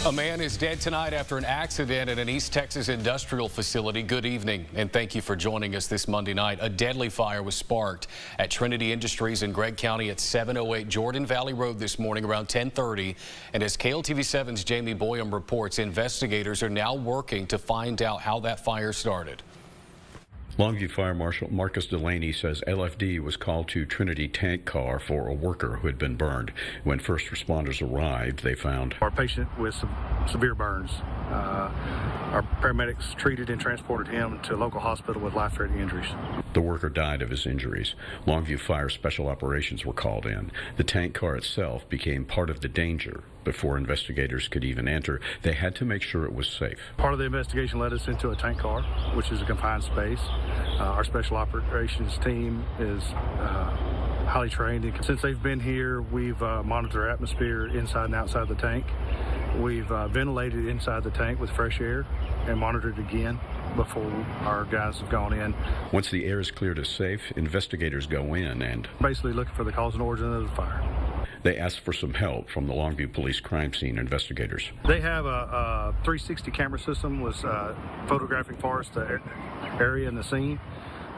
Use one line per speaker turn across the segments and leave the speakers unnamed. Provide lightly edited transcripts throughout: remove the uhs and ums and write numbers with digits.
A man is dead tonight after an accident at an East Texas industrial facility. Good evening, and thank you for joining us this Monday night. A deadly fire was sparked at Trinity Industries in Gregg County at 708 Jordan Valley Road this morning around 10:30. And as KLTV7's Jamie Boyum reports, investigators are now working to find out how that fire started.
Longview Fire Marshal Marcus Delaney says LFD was called to Trinity tank car for a worker who had been burned. When first responders arrived, they found
our patient with some severe burns. Our paramedics treated and transported him to a local hospital with life-threatening injuries.
The worker died of his injuries. Longview Fire Special Operations were called in. The tank car itself became part of the danger. Before investigators could even enter, they had to make sure it was safe.
Part of the investigation led us into a tank car, which is a confined space. Our special operations team is highly trained. And since they've been here, we've monitored our atmosphere inside and outside the tank. We've ventilated inside the tank with fresh air and monitored again before our guys have gone in.
Once the air is cleared as safe, investigators go in and
basically looking for the cause and origin of the fire.
They asked for some help from the Longview Police crime scene investigators.
They have a 360 camera system was photographing for us the area and the scene.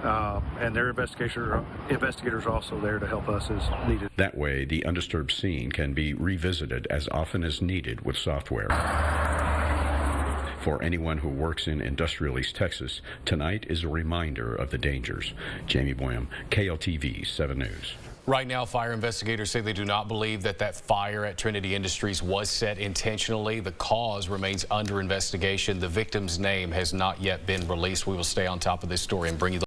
And their investigators are also there to help us as needed.
That way, the undisturbed scene can be revisited as often as needed with software. For anyone who works in industrial East Texas, tonight is a reminder of the dangers. Jamie Boyum, KLTV 7 News.
Right now, fire investigators say they do not believe that fire at Trinity Industries was set intentionally. The cause remains under investigation. The victim's name has not yet been released. We will stay on top of this story and bring you the